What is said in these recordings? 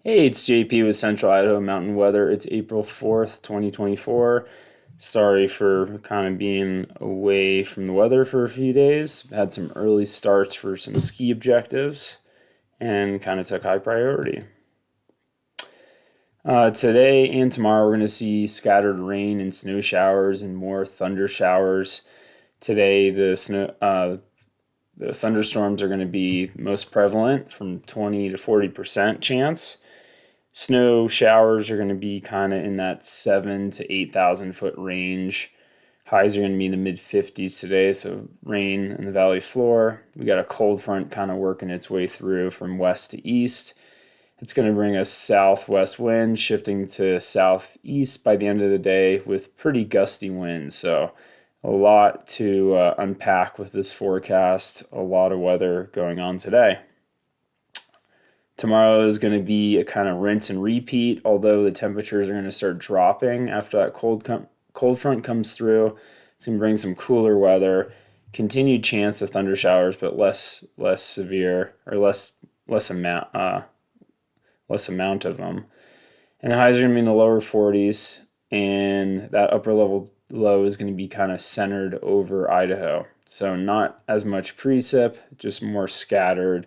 Hey, it's JP with Central Idaho Mountain Weather. It's April 4th, 2024. Sorry for kind of being away from the weather for a few days. Had some early starts for some ski objectives and kind of took high priority. Today and tomorrow, we're going to see scattered rain and snow showers and more thunder showers. Today, the thunderstorms are going to be most prevalent, from 20 to 40% chance. Snow showers are going to be kind of in that 7 to 8,000 foot range. Highs are going to be in the mid 50s today, so rain in the valley floor. We got a cold front kind of working its way through from west to east. It's going to bring us southwest wind shifting to southeast by the end of the day with pretty gusty winds. So a lot to unpack with this forecast. A lot of weather going on today. Tomorrow is going to be a kind of rinse and repeat, although the temperatures are going to start dropping after that cold front comes through. It's going to bring some cooler weather, continued chance of thunder showers, but less severe, or less amount of them. And the highs are going to be in the lower 40s, and that upper level low is going to be kind of centered over Idaho. So not as much precip, just more scattered.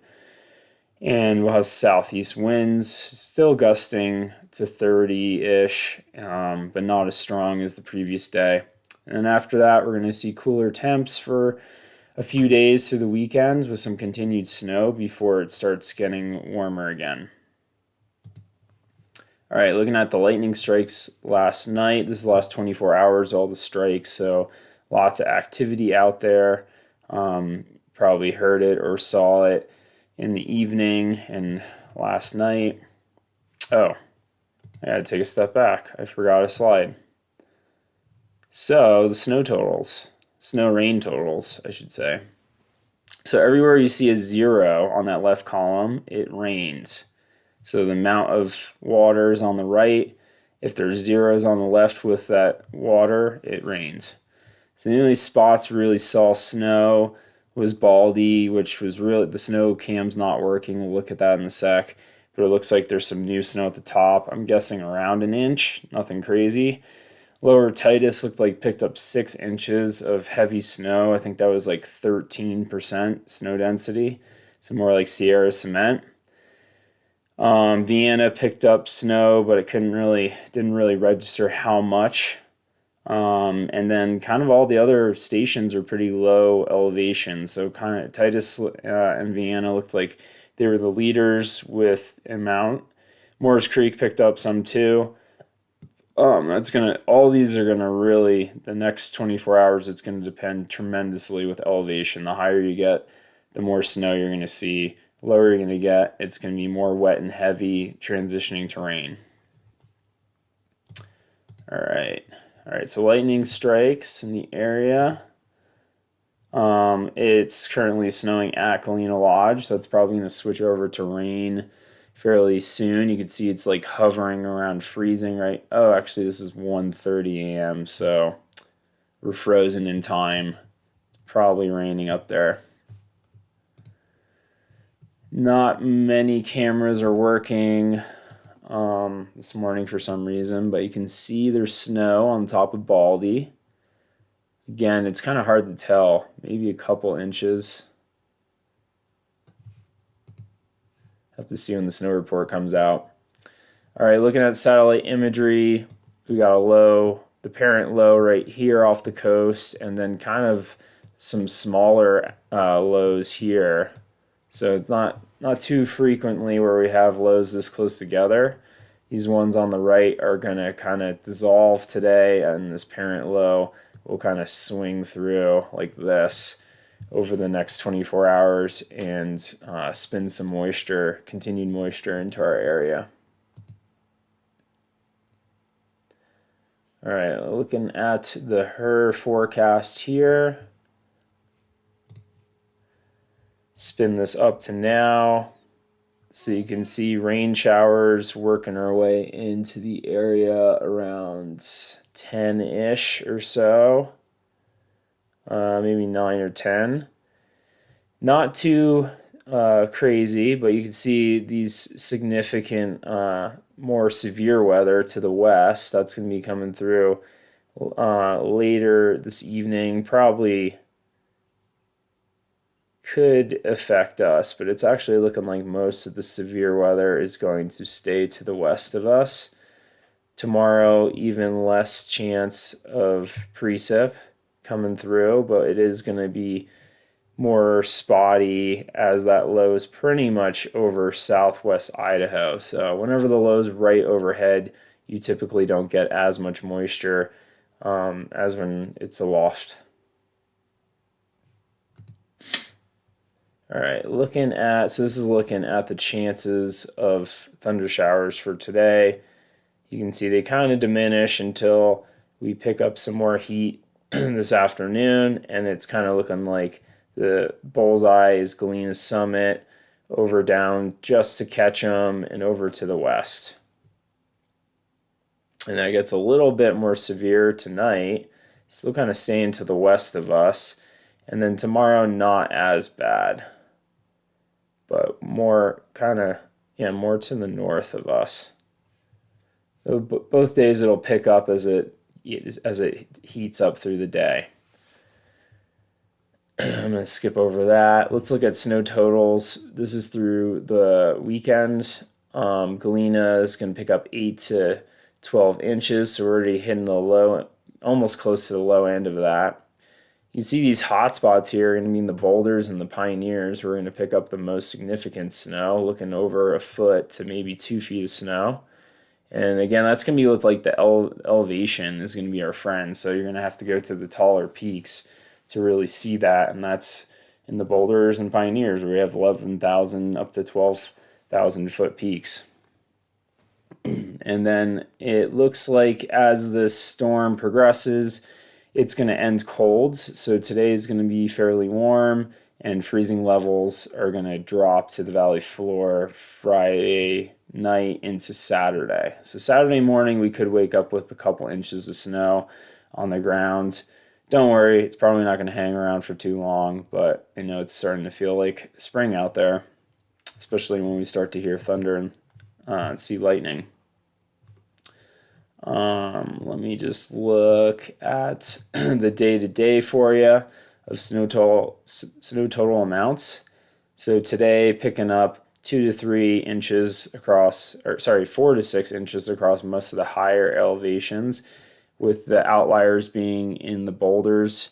And we'll have southeast winds, still gusting to 30-ish, but not as strong as the previous day. And after that, we're going to see cooler temps for a few days through the weekends with some continued snow before it starts getting warmer again. All right, looking at the lightning strikes last night. This is the last 24 hours, all the strikes. So lots of activity out there. Probably heard it or saw it in the evening and last night. Oh, I gotta take a step back. I forgot a slide. So the snow rain totals, I should say. So everywhere you see a 0 on that left column, it rains. So the amount of water is on the right. If there's zeros on the left with that water, it rains. So the only spots we really saw snow was Baldy, which was really, the snow cam's not working. We'll look at that in a sec. But it looks like there's some new snow at the top. I'm guessing around an inch, nothing crazy. Lower Titus looked like picked up 6 inches of heavy snow. I think that was like 13% snow density. So more like Sierra cement. Vienna picked up snow, but it didn't really register how much. And then kind of all the other stations are pretty low elevation. So kind of Titus and Vienna looked like they were the leaders with amount. Morris Creek picked up some too. All these are gonna really, the next 24 hours, it's gonna depend tremendously with elevation. The higher you get, the more snow you're gonna see. The lower you're gonna get, it's gonna be more wet and heavy, transitioning to rain. All right. All right, so lightning strikes in the area. It's currently snowing at Galena Lodge. That's probably going to switch over to rain fairly soon. You can see it's like hovering around freezing, right? Oh, actually, this is 1:30 a.m., so we're frozen in time. Probably raining up there. Not many cameras are working this morning for some reason, but you can see there's snow on top of Baldy. Again, it's kind of hard to tell, maybe a couple inches. Have to see when the snow report comes out. All right, looking at satellite imagery, we got a low, the parent low right here off the coast, and then kind of some smaller lows here. So it's not too frequently where we have lows this close together. These ones on the right are going to kind of dissolve today, and this parent low will kind of swing through like this over the next 24 hours and spin some moisture, continued moisture into our area. All right, looking at the HER forecast here. Spin this up to now. So you can see rain showers working our way into the area around 10-ish or so. Maybe 9 or 10. Not too crazy, but you can see these significant, more severe weather to the west. That's going to be coming through later this evening. Probably could affect us, but it's actually looking like most of the severe weather is going to stay to the west of us. Tomorrow, even less chance of precip coming through, but it is going to be more spotty as that low is pretty much over southwest Idaho. So whenever the low is right overhead, you typically don't get as much moisture as when it's aloft. All right, so this is looking at the chances of thunder showers for today. You can see they kind of diminish until we pick up some more heat this afternoon, and it's kind of looking like the bullseye is Galena Summit over down just to Ketchum and over to the west. And that gets a little bit more severe tonight, still kind of staying to the west of us. And then tomorrow, not as bad, but more more to the north of us. Both days it'll pick up as it heats up through the day. I'm going to skip over that. Let's look at snow totals. This is through the weekend. Galena is going to pick up 8 to 12 inches, so we're already hitting the low, almost close to the low end of that. You see these hot spots here are going to be in the boulders and the pioneers. We're going to pick up the most significant snow, looking over a foot to maybe 2 feet of snow. And again, that's going to be with like the elevation is going to be our friend. So you're going to have to go to the taller peaks to really see that. And that's in the boulders and pioneers where we have 11,000 up to 12,000 foot peaks. And then it looks like as this storm progresses, it's going to end cold. So today is going to be fairly warm and freezing levels are going to drop to the valley floor Friday night into Saturday. So Saturday morning we could wake up with a couple inches of snow on the ground. Don't worry, it's probably not going to hang around for too long, but I know it's starting to feel like spring out there, especially when we start to hear thunder and see lightning. Let me just look at the day-to-day for you of snow total amounts. So today picking up 2 to 3 inches across, 4 to 6 inches across most of the higher elevations, with the outliers being in the boulders,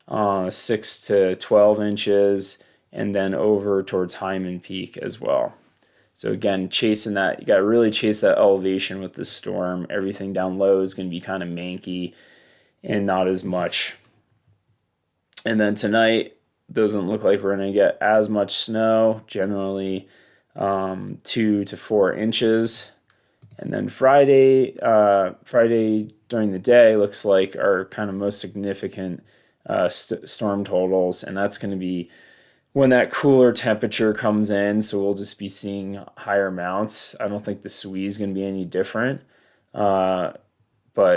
6 to 12 inches, and then over towards Hyman Peak as well. So again, chasing that, you got to really chase that elevation with this storm. Everything down low is going to be kind of manky and not as much. And then tonight, doesn't look like we're going to get as much snow, generally 2 to 4 inches. And then Friday during the day looks like our kind of most significant storm totals, and that's going to be when that cooler temperature comes in, so we'll just be seeing higher amounts. I don't think the SWE is going to be any different. But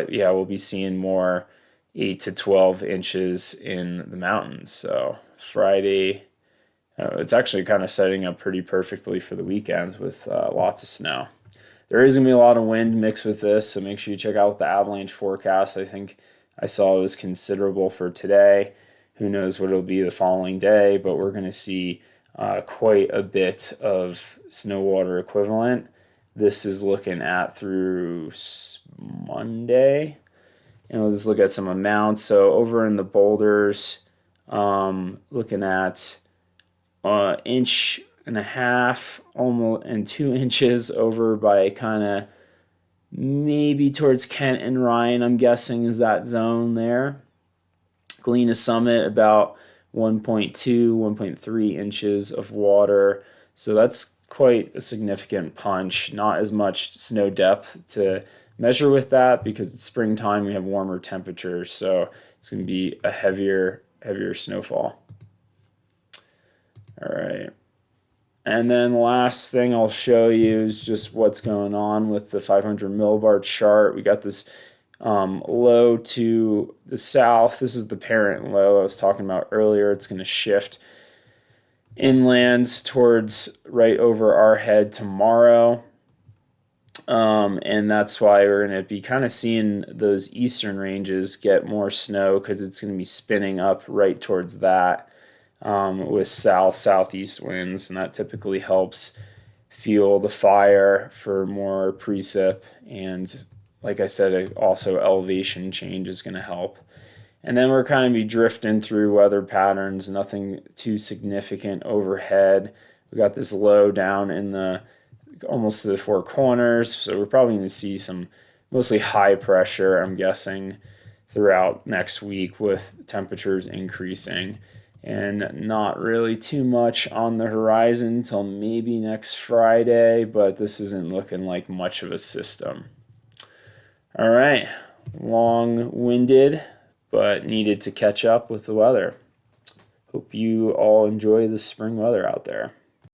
yeah, we'll be seeing more 8 to 12 inches in the mountains. So Friday, it's actually kind of setting up pretty perfectly for the weekends with lots of snow. There is going to be a lot of wind mixed with this, so make sure you check out the avalanche forecast. I think I saw it was considerable for today. Who knows what it'll be the following day, but we're going to see quite a bit of snow water equivalent. This is looking at through Monday. And we'll just look at some amounts. So over in the boulders, looking at 1.5 inches almost and 2 inches over by kind of maybe towards Kent and Ryan, I'm guessing is that zone there. Galena Summit, about 1.2, 1.3 inches of water. So that's quite a significant punch. Not as much snow depth to measure with that because it's springtime, we have warmer temperatures. So it's going to be a heavier snowfall. All right. And then the last thing I'll show you is just what's going on with the 500 millibar chart. We got this low to the south. This is the parent low I was talking about earlier. It's going to shift inland towards right over our head tomorrow. And that's why we're going to be kind of seeing those eastern ranges get more snow because it's going to be spinning up right towards that with southeast winds, and that typically helps fuel the fire for more precip. And like I said, also elevation change is going to help. And then we're kind of be drifting through weather patterns, nothing too significant overhead. We got this low down in the almost to the four corners, so we're probably going to see some mostly high pressure, I'm guessing, throughout next week with temperatures increasing, and not really too much on the horizon until maybe next Friday, but this isn't looking like much of a system. All right, long-winded, but needed to catch up with the weather. Hope you all enjoy the spring weather out there.